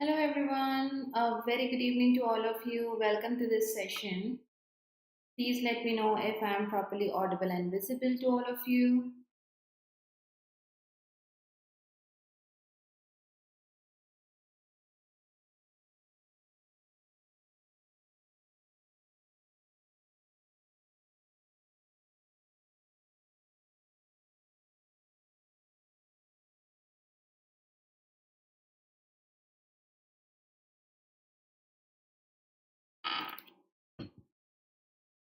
Hello everyone, a very good evening to all of you. Welcome to this session. Please let me know if I am properly audible and visible to all of you.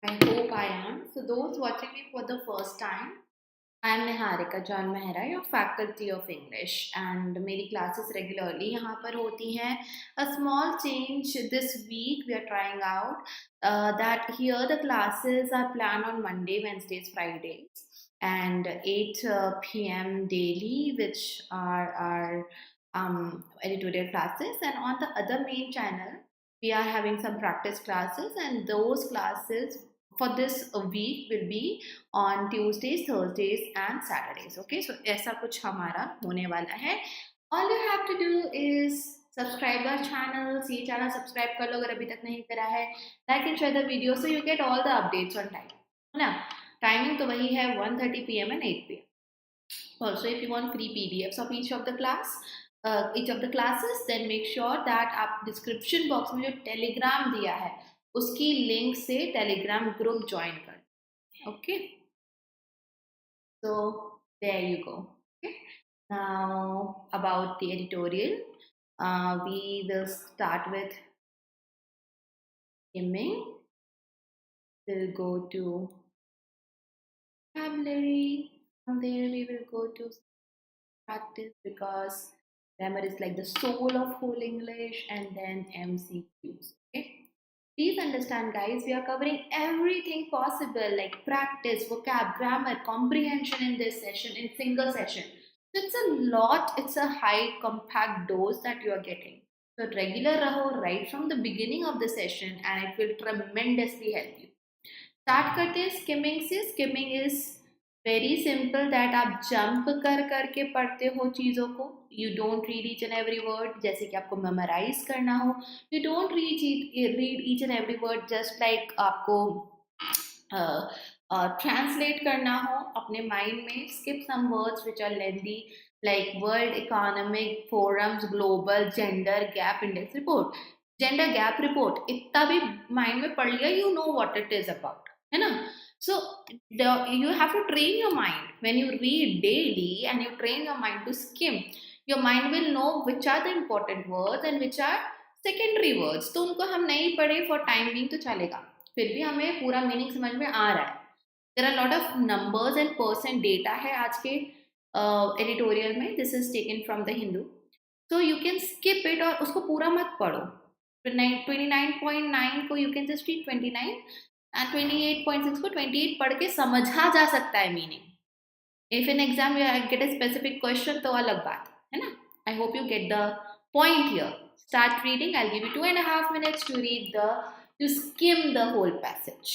I hope I am. So those watching me for the first time, I am Niharika John Mehra, your faculty of English, and मेरी classes regularly यहाँ पर होती हैं. A small change this week we are trying out that here the classes are planned on Monday, Wednesdays, Fridays, and 8 p.m. daily, which are our editorial classes, and on the other main channel we are having some practice classes, and those classes for this week will be on Tuesdays, Thursdays and Saturdays. Okay, so ऐसा कुछ हमारा होने वाला है. All you have to do is subscribe our channel. ये channel subscribe कर लो अगर अभी तक नहीं करा है. Like and share the video so you get all the updates on time. है ना? Timing तो वही है 1:30 p.m. and 8 p.m. Also, if you want free PDFs of each of the classes, then make sure that आप description box में जो Telegram दिया है उसकी link से Telegram group join कर. Okay, so there you go. Okay, now about the editorial, we will start with skimming. We'll go to vocabulary. From there, we will go to practice because grammar is like the soul of whole English, and then MCQs. Okay. Please understand, guys, we are covering everything possible like practice, vocab, grammar, comprehension in this session, in single session. So it's a lot, it's a high compact dose that you are getting. So regular raho right from the beginning of the session and it will tremendously help you. Start करते हैं skimming से. Skimming is very simple that आप jump कर करके पढ़ते हो चीज़ों को. You don't read each and every word जैसे कि आपको मेमोराइज करना हो. You don't read each and every word just like आपको ट्रांसलेट करना हो अपने माइंड में. Skip some words which are lengthy like World Economic Forum's Global Gender Gap Index Report. Gender Gap Report इतना भी माइंड में पढ़ लिया, you know what it is about, है ना. So you have to train your mind when you read daily and you train your mind to skim. Your mind will know which are the important words and which are secondary words. तो उनको हम नहीं पढ़े for time being तो चलेगा, फिर भी हमें पूरा मीनिंग समझ में आ रहा है. There are a lot of numbers and percent data है आज के एडिटोरियल में. This is taken from the Hindu, so you can skip it और उसको पूरा मत पढ़ो. 29.9 को you can just read 29 and 28.6 को 28 पढ़ के समझा जा सकता है meaning. If in exam you get a specific question तो अलग बात है ना. I hope you get the point here. Start reading. I give you 2.5 minutes to read to skim the whole passage.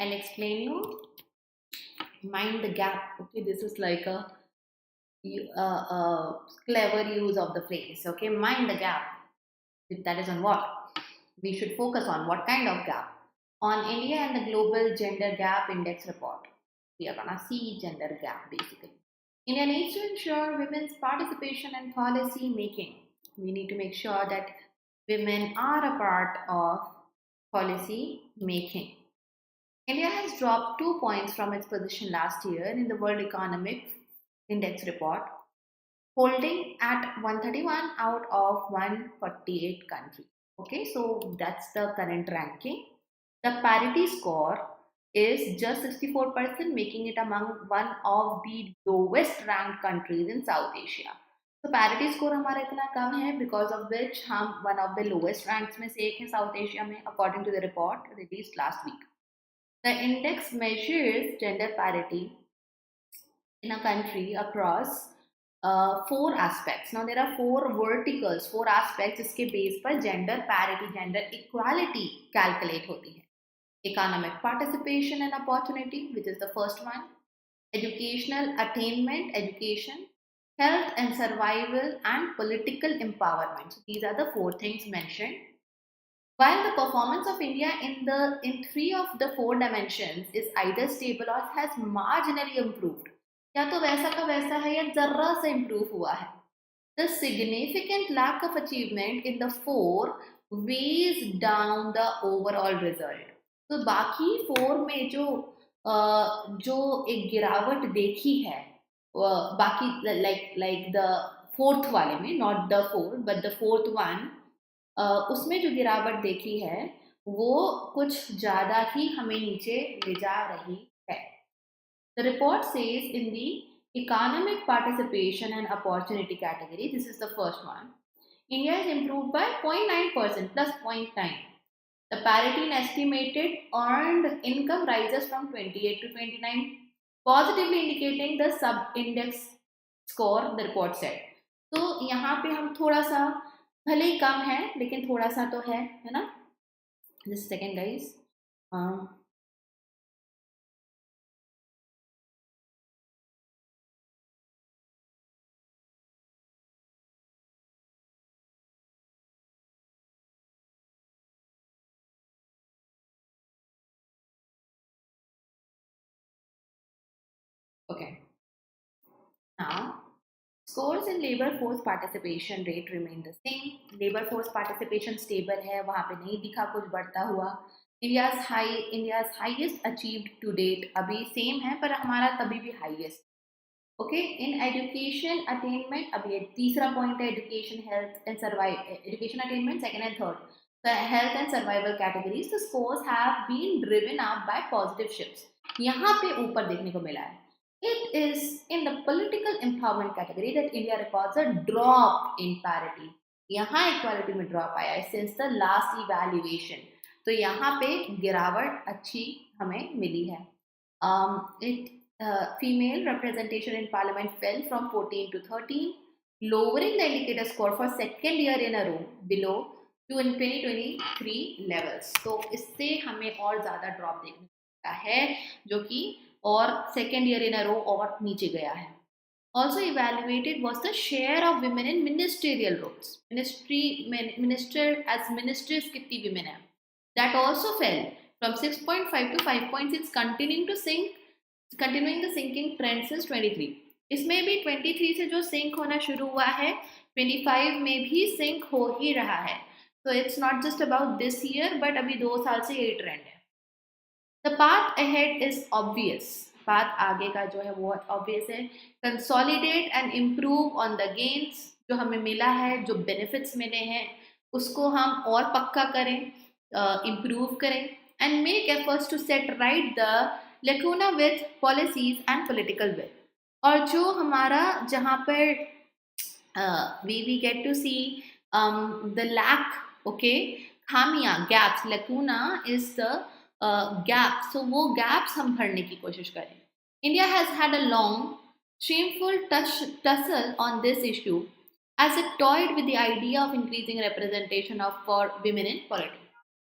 I'll explain you. Mind the gap. Okay, this is like a clever use of the phrase. Okay, mind the gap. That is on what we should focus on. What kind of gap? On India and the Global Gender Gap Index report, we are gonna see gender gap basically. India needs to ensure women's participation in policy making. We need to make sure that women are a part of policy making. India has dropped 2 points from its position last year in the World Economic Index report, holding at 131 out of 148 countries. Okay, so that's the current ranking. The parity score is just 64%, making it among one of the lowest ranked countries in South Asia. तो parity score हमारा इतना कम है because of which हम one of the lowest ranks में से एक है साउथ एशिया में according to the report released last week. The index measures gender parity in a country across four aspects. Now there are four verticals, four aspects जिसके base पर gender parity, gender equality calculate होती है. Economic participation and opportunity, which is the first one. Educational attainment, education. Health and survival, and political empowerment. So these are the four things mentioned. While the performance of India in three of the four dimensions is either stable or has marginally improved, या तो वैसा का वैसा है या जरा सा improve हुआ है. The significant lack of achievement in the four weighs down the overall result. तो बाकी फोर में जो एक गिरावट देखी है बाकी like the फोर्थ वाले में, not the four but the fourth one, उसमें जो गिरावट देखी है वो कुछ ज़्यादा ही हमें नीचे ले जा रही है. The report says in the economic participation and opportunity category, this is the first one, India has improved by 0.9% plus 0.9. The parity in estimated earned income rises from 28 to 29, positively indicating the sub-index score, the report said. तो यहाँ पे हम थोड़ा सा भले ही कम है लेकिन थोड़ा सा तो है ना. Just second guys. Okay. Now, scores in labor force participation rate remain the same. Labor force participation stable है, वहाँ पे नहीं दिखा कुछ बढ़ता हुआ. India's highest achieved to date अभी same है पर हमारा तभी भी highest. Okay, in education attainment अभी ये तीसरा point है, education, health and survival. Education attainment second and third. The health and survival categories, the scores have been driven up by positive shifts. यहाँ पे ऊपर देखने को मिला है. It is in the political empowerment category that India records a drop in parity. यहाँ equality में drop आया है since the last evaluation. तो यहाँ पे गिरावट अच्छी हमें मिली है. Female representation in parliament fell from 14 to 13, lowering the indicator score for second year in a row below to in 2023 levels. तो इससे हमें और ज़्यादा drop देखने को मिलता है जो कि और second year in a row और नीचे गया है. Also evaluated was the share of women in ministerial roles. Ministers कितनी women है? That also fell from 6.5 to 5.6, continuing the sinking trend since 23. इसमें भी 23 से जो सिंक होना शुरू हुआ है 25 में भी सिंक हो ही रहा है. So it's not just about this year but अभी 2 साल से यही ट्रेंड है. The path ahead is obvious. Path आगे का जो है वो obvious है. Consolidate and improve on the gains जो हमें मिला है, जो benefits मिले हैं उसको हम और पक्का करें, improve करें and make efforts to set right the lacuna with policies and political will. और जो हमारा जहाँ पर we get to see the lack, okay, खामियाँ, gaps, lacuna is the gap. So वो gaps हम भरने की कोशिश करें. India has had a long, shameful tussle on this issue as it toyed with the idea of increasing representation for women in politics.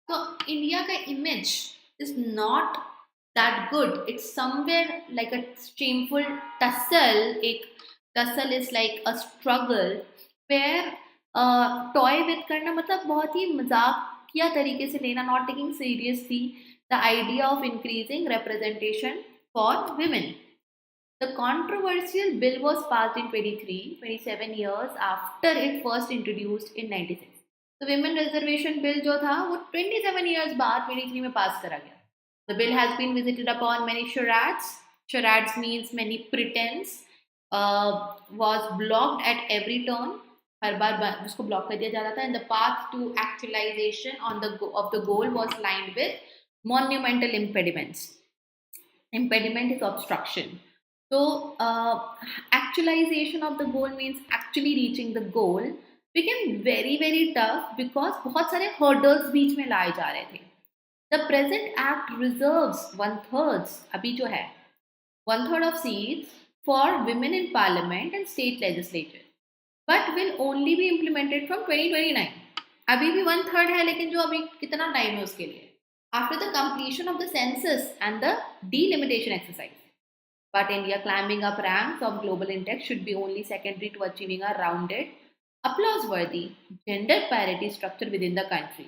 So India का image is not that good. It's somewhere like a shameful tussle. एक tussle is like a struggle where toy with करना मतलब बहुत ही मजाकिया तरीके से लेना, not taking seriously the idea of increasing representation for women. The controversial bill was passed in 27 years after it first introduced in 96. तो women reservation bill जो था वो 27 years बाद 23 में पास करा गया. The bill has been visited upon many charades. Charades means many pretense. Was blocked at every turn. हर बार उसको block कर दिया जाता था. And the path to actualization of the goal was lined with monumental impediments. Impediment is obstruction. So actualization of the goal means actually reaching the goal became very tough because बहुत सारे hurdles बीच में लाए जा रहे थे. The present act reserves 1/3 अभी जो है 1/3 of seats for women in parliament and state legislature, but will only be implemented from 2029. अभी भी 1/3 है, लेकिन जो अभी कितना टाइम है उसके लिए, after the completion of the census and the delimitation exercise. But India climbing up ranks of global index should be only secondary to achieving a rounded, applause-worthy gender parity structure within the country.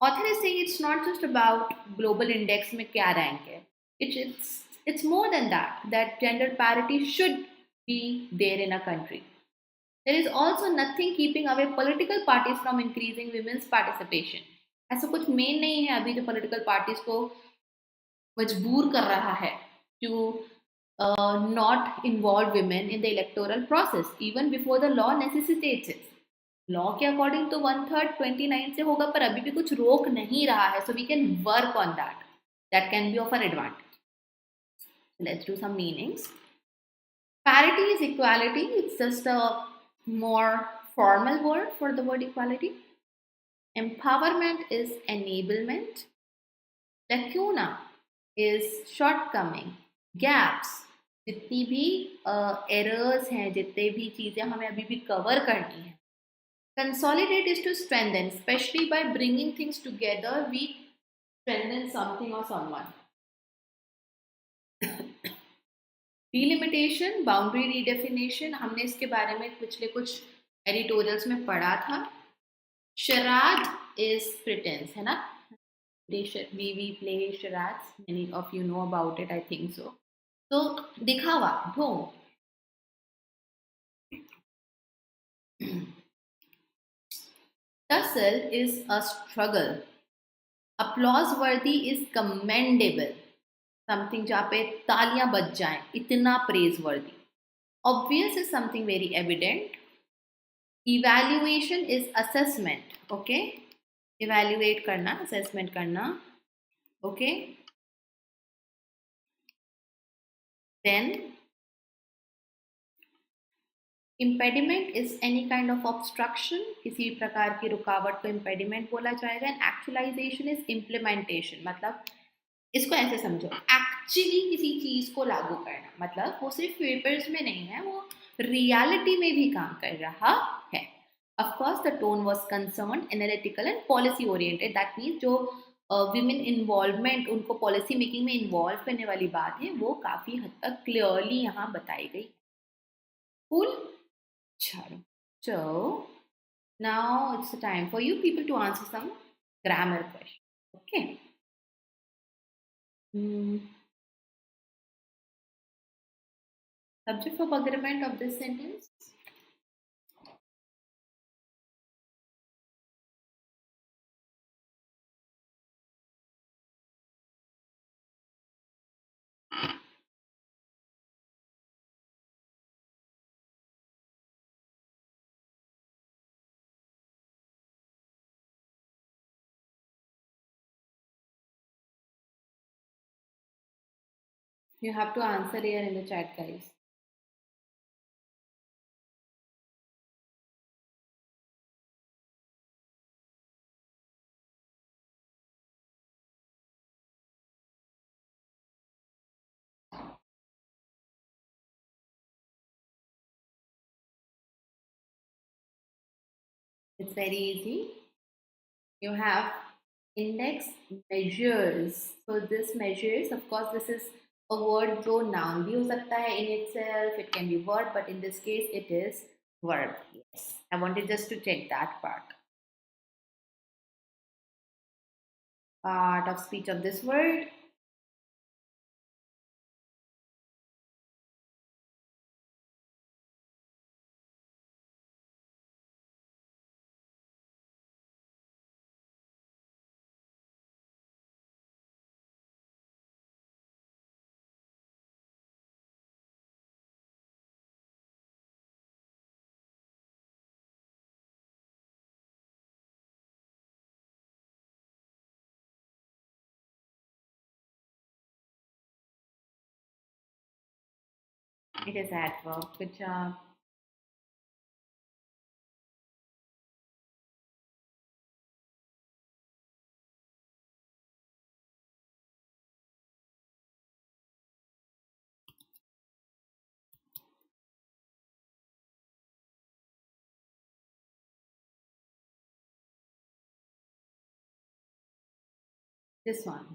Author is saying it's not just about global index में क्या rank है. It's more than that. That gender parity should be there in a country. There is also nothing keeping away political parties from increasing women's participation. ऐसा कुछ main नहीं है अभी जो political parties को मजबूर कर रहा है to not involve women in the electoral process even before the law necessitates it. Law के according to 1/3 29 से होगा, पर अभी भी कुछ रोक नहीं रहा है. So we can work on that. That can be of our advantage. Let's do some meanings. Parity is equality. It's just a more formal word for the word equality. Empowerment is enablement. Lacuna is shortcoming, gaps. जितनी भी errors हैं, जितने भी चीज़ें हमें अभी भी cover करनी है. Consolidate is to strengthen, especially by bringing things together, we strengthen something or someone. Delimitation, boundary redefinition, हमने इसके बारे में पिछले कुछ editorials में पढ़ा था. Charade is pretense, है ना? We play charades. Many of you know about it, I think so. So दिखावा, ढोंग. Tussle is a struggle. Applause worthy is commendable. Something जहाँ पे तालियां बज जाएं, इतना praise worthy. Obvious is something very evident. Evaluation is assessment. Okay, evaluate करना, assessment करना. Okay. Then impediment is any kind of obstruction. किसी प्रकार की रुकावट को impediment बोला जाएगा. And actualization is implementation. मतलब इसको ऐसे समझो, एक्चुअली किसी चीज को लागू करना, मतलब वो सिर्फ पेपर्स में नहीं है, वो रियलिटी में भी काम कर रहा है. Of course, the tone was concerned, analytical and policy oriented. That means जो women involvement, उनको policy making में involve करने वाली बात है, वो काफी हद तक clearly यहाँ बताई गई. Cool? चलो. So now it's the time for you people to answer some grammar questions. Okay. Subject of agreement of this sentence. You have to answer here in the chat, guys. It's very easy. You have Index measures. So this measures, of course, this is a word जो noun भी हो सकता है in itself. It can be verb, but in this case, it is verb. Yes, I wanted just to check that part. Part of speech of this word. It is adverb. Good job. This one.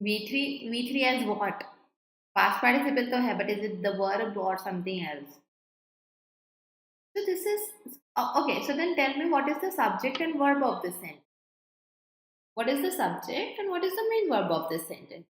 V3 as what? Past participle तो है, but is it the verb or something else? So this is okay. So then tell me what is the subject and verb of this sentence? What is the subject and what is the main verb of this sentence?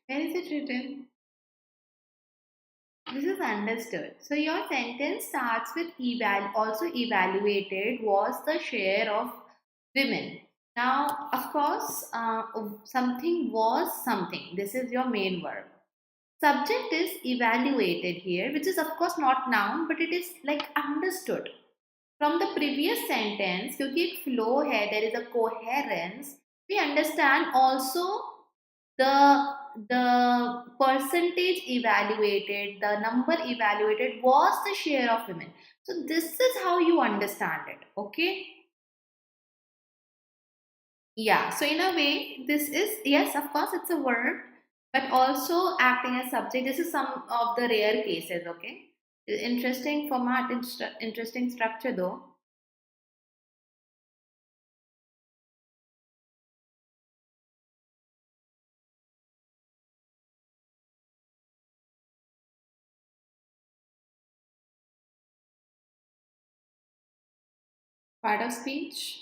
Where is it written? This is understood. So your sentence starts with also evaluated was the share of women. Now, of course, something was something. This is your main verb. Subject is evaluated here, which is of course not noun, but it is like understood. From the previous sentence, क्योंकि एक flow है, there is a coherence, we understand also the percentage evaluated, the number evaluated was the share of women. So this is how you understand it. Okay. Yeah, so in a way this is, yes, of course it's a verb, but also acting as subject. This is some of the rare cases. Okay, interesting format, interesting structure though. Part of speech.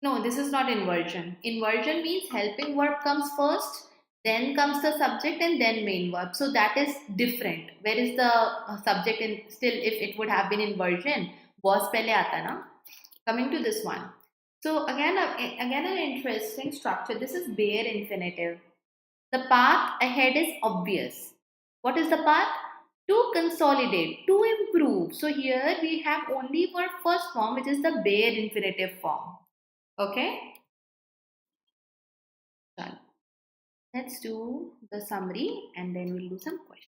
No, this is not inversion. Inversion means helping verb comes first Then comes the subject and then main verb. So that is different. Where is the subject in still if it would have been inversion? Was pehle aata na? Coming to this one. So again an interesting structure. This is bare infinitive. The path ahead is obvious. What is the path? To consolidate, to improve. So here we have only for first form, which is the bare infinitive form. Okay? Done. Let's do the summary and then we'll do some questions.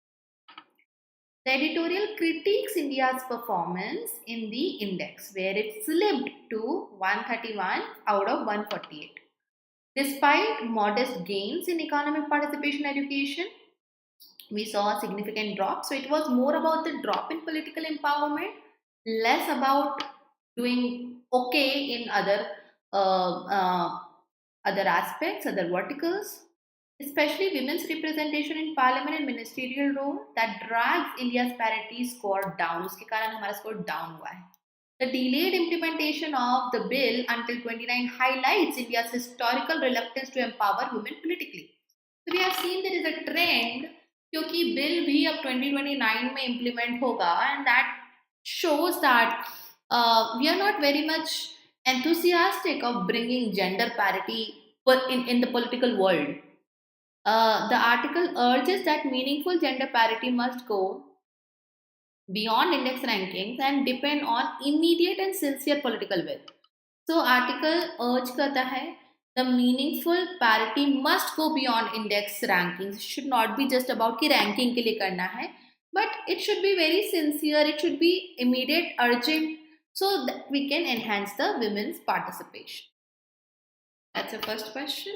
The editorial critiques India's performance in the index, where it slipped to 131 out of 148. Despite modest gains in economic participation education, we saw a significant drop. So it was more about the drop in political empowerment, less about doing okay in uh, uh, other aspects, other verticals, especially women's representation in parliament and ministerial role that drags India's parity score down. उसके कारण हमारा score down हुआ है. The delayed implementation of the bill until 29 highlights India's historical reluctance to empower women politically. So we have seen there is a trend क्योंकि bill भी अब 2029 में implement होगा and that shows that we are not very much enthusiastic of bringing gender parity in the political world. The article urges that meaningful gender parity must go beyond index rankings and depend on immediate and sincere political will. So, article urge करता है the meaningful parity must go beyond index rankings. It should not be just about कि ranking के लिए करना है, but it should be very sincere. It should be immediate, urgent, so that we can enhance the women's participation. That's the first question.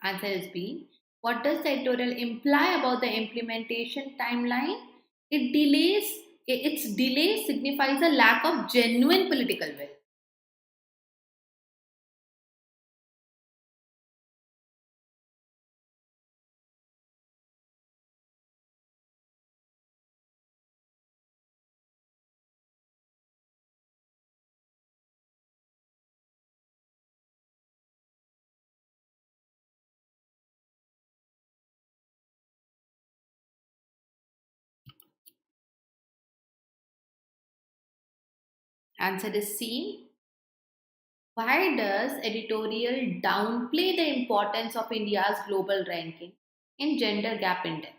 Answer is B. What does the editorial imply about the implementation timeline? It delays. Its delay signifies a lack of genuine political will. Answer is C. Why does editorial downplay the importance of India's global ranking in gender gap index?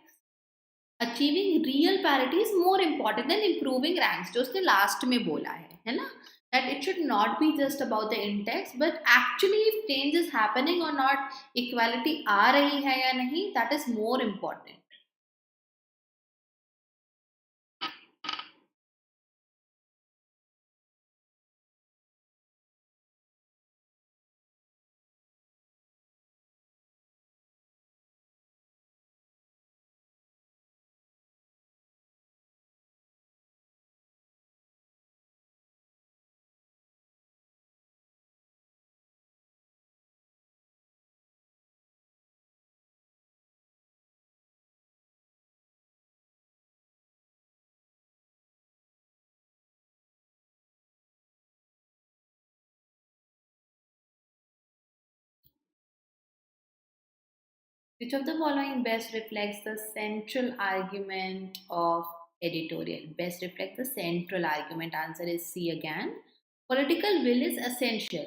Achieving real parity is more important than improving ranks. जो उसने last में बोला है ना? That it should not be just about the index, but actually if change is happening or not, equality आ रही है या नहीं, that is more important. Which of the following best reflects the central argument of editorial? Best reflects the central argument. Answer is C again. Political will is essential.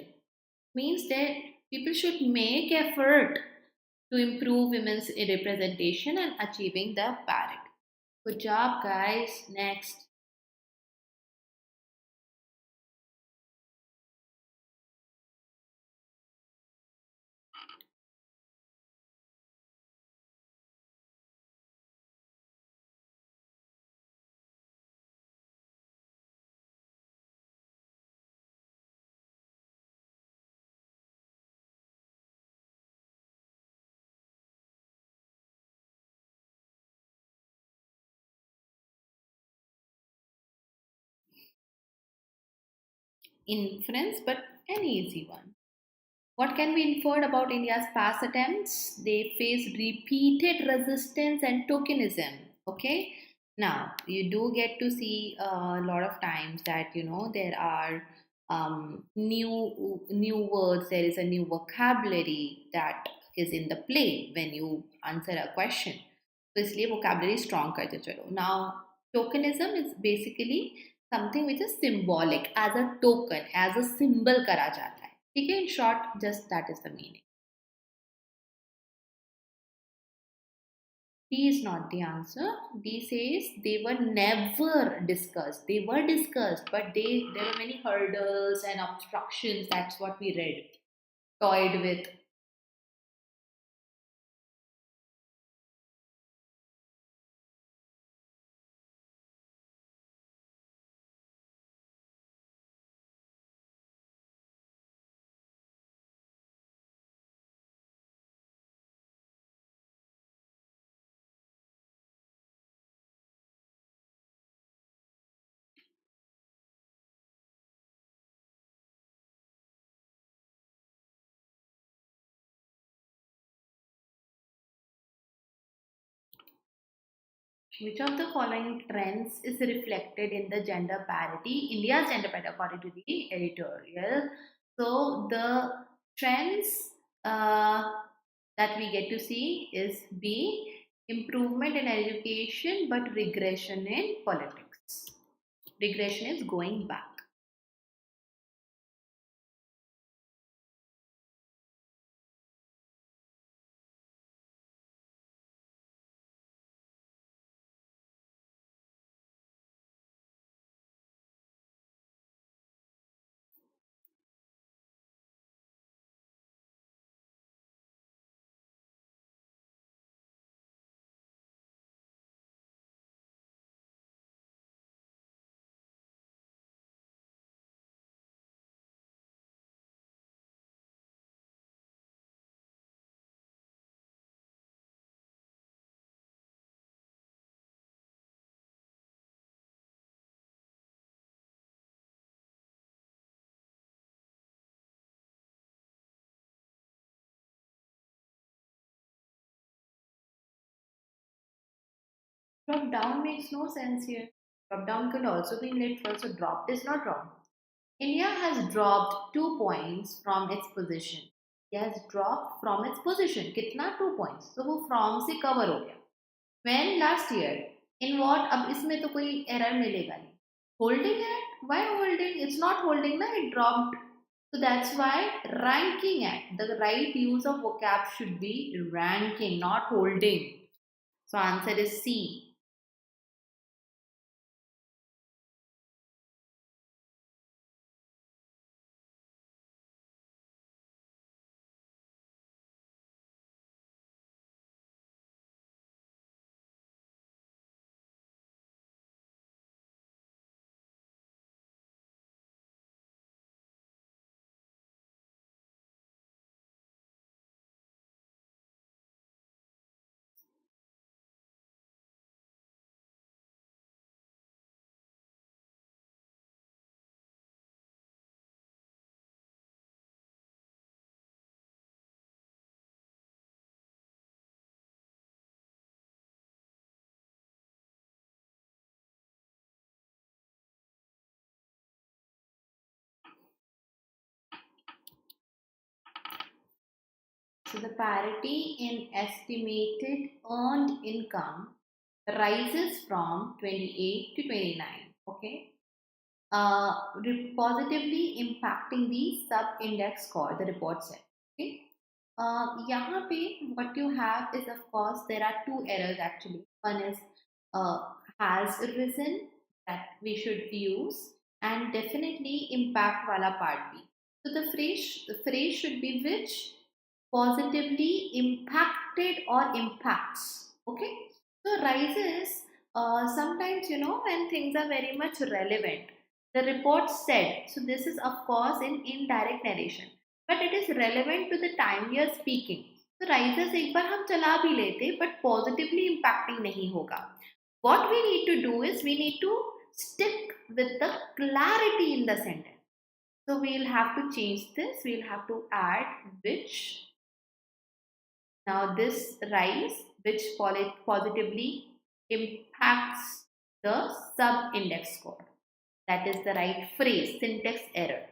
Means that people should make effort to improve women's representation and achieving the parity. Good job, guys. Next. inference, but an easy one. What can be inferred about India's past attempts? They faced repeated resistance and tokenism. Okay, now you do get to see a lot of times that there are new words. There is a new vocabulary that is in the play when you answer a question. तो इसलिए vocabulary strong करते चलो. Now tokenism is basically something which is symbolic, as a token, as a symbol करा जाता है. ठीक है, in short, just that is the meaning. D is not the answer. D says they were never discussed. They were discussed, but there were many hurdles and obstructions. That's what we read. Toyed with. Which of the following trends is reflected in the gender parity? India's gender parity according to the editorial. So the trends that we get to see is B, improvement in education but regression in politics. Regression is going back. Drop down makes no sense here. Drop down could also be literal, so dropped is not wrong. India has dropped 2 points from its position. India has dropped from its position. कितना 2 points? तो वो from से cover हो गया. When last year? In what? अब इसमें तो कोई error मिलेगा नहीं. Holding it? Why holding? It's not holding ना. It dropped. So that's why ranking at. The right use of vocab should be ranking, not holding. So answer is C. So the parity in estimated earned income rises from 28 to 29. Okay. Positively impacting the sub-index score, the report said. Okay. यहाँ पे what you have is, of course, there are two errors actually. One is has risen that we should use, and definitely impact wala part B. So the phrase should be which positively impacted or impacts. Okay, so rises. Sometimes when things are very much relevant, the report said. So this is of course in indirect narration, but it is relevant to the time we are speaking. So rises एक बार हम चला भी लेते, but positively impacting नहीं होगा. What we need to do is we need to stick with the clarity in the sentence. So we'll have to change this. We'll have to add which. Now this rise, which positively impacts the sub-index score. That is the right phrase, syntax error.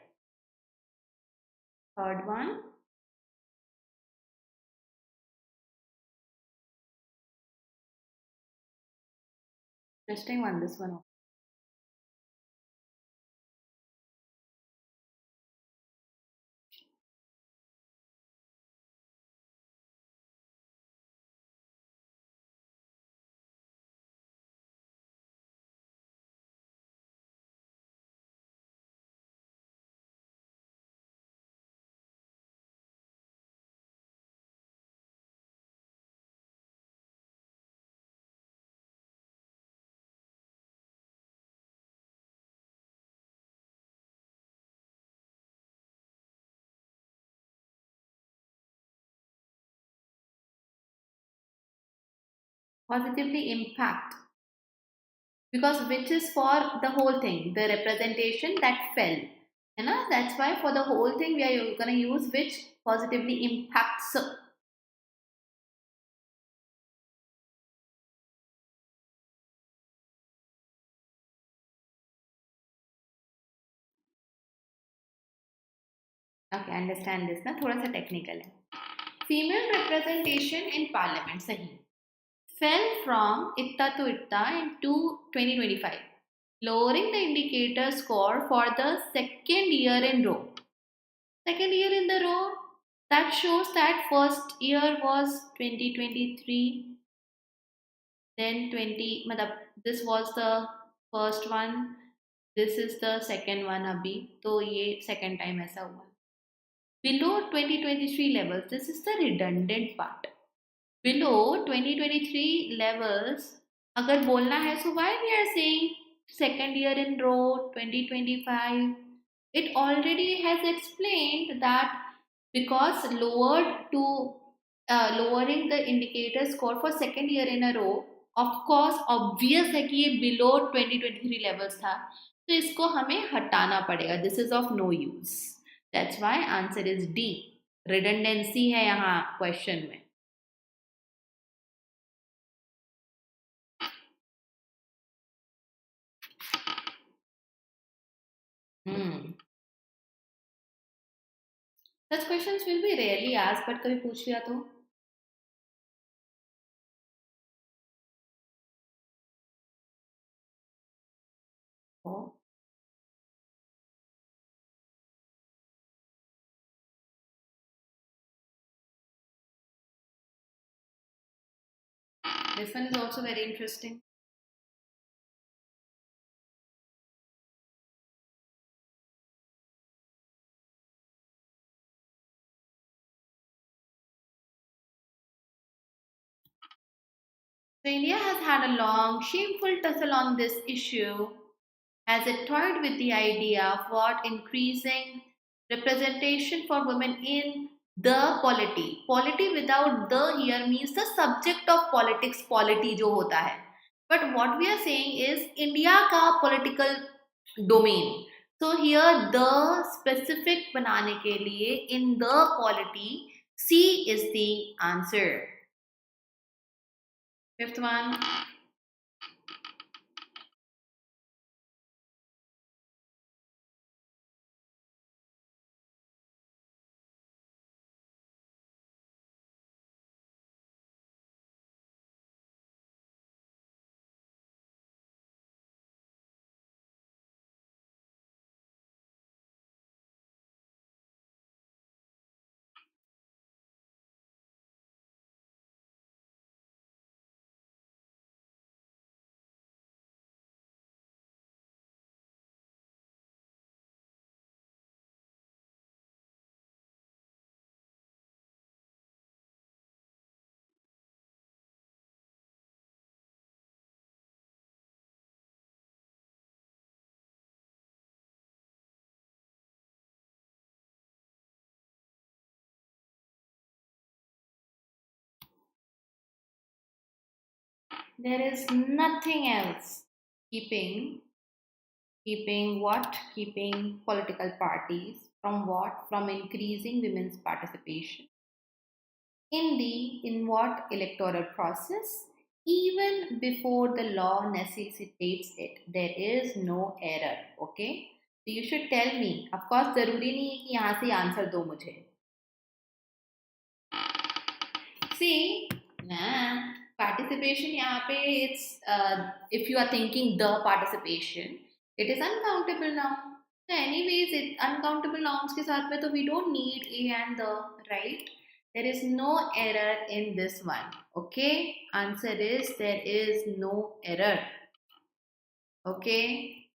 Third one. Interesting one, this one. Positively impact, because which is for the whole thing, the representation that fell. That's why for the whole thing we are going to use which positively impacts. Okay, understand this ना, थोड़ा सा technical है. Female representation in parliament, सही, fell from इतना to इतना into 2025, lowering the indicator score for the second year in row. Second year in the row, that shows that first year was 2023, then 20, मतलब this was the first one, this is the second one अभी, तो ये second time ऐसा हुआ. Below 2023 levels, this is the redundant part. Below 2023 levels, अगर बोलना है, so why we are saying second year in row 2025? It already has explained that because lowering the indicator score for second year in a row, of course obvious है कि ये below 2023 levels था, तो इसको हमें हटाना पड़ेगा. This is of no use. That's why answer is D. Redundancy है यहाँ question में. Such questions will be rarely asked, but कभी पूछ लिया तो. Oh. This one is also very interesting. So India has had a long, shameful tussle on this issue as it toyed with the idea of what increasing representation for women in the polity. Polity without the here means the subject of politics, polity जो होता है. But what we are saying is India का political domain. So here the specific बनाने के लिए in the polity, C is the answer. Fifth one. There is nothing else keeping Keeping what? Keeping political parties from what? From increasing women's participation in what electoral process? Even before the law necessitates it, there is no error. Okay? So you should tell me. Of course, जरूरी नहीं है कि यहाँ से answer दो मुझे. See, nah, participation यहाँ पे it's if you are thinking the participation, it is uncountable now. So anyways, it uncountable nouns के साथ में तो we don't need a and the, right? There is no error in this one. Okay, answer is there is no error. Okay,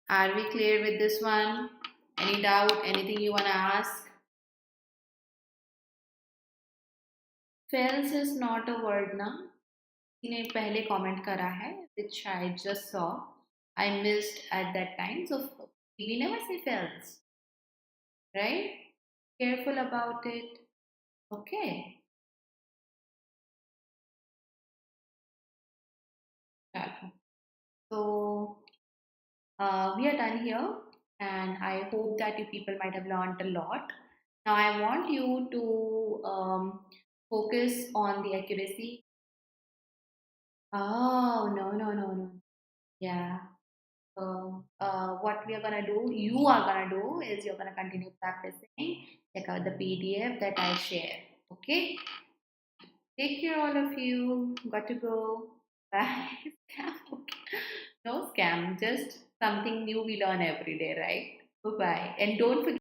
are we clear with this one? Any doubt? Anything you wanna ask? Fails is not a word ना. ने पहले comment करा है which I just saw. I missed at that time, so we never say fails, right? Careful about it. Okay. Chalo. So we are done here, and I hope that you people might have learned a lot. Now I want you to focus on the accuracy. Oh, no, no, no, no. Yeah. What we are gonna do, you are gonna do, is you're gonna continue practicing. Check out the PDF that I share. Okay. Take care, all of you. Got to go. Bye. Scam. Okay. No scam. Just something new we learn every day, right? Bye bye. And don't forget.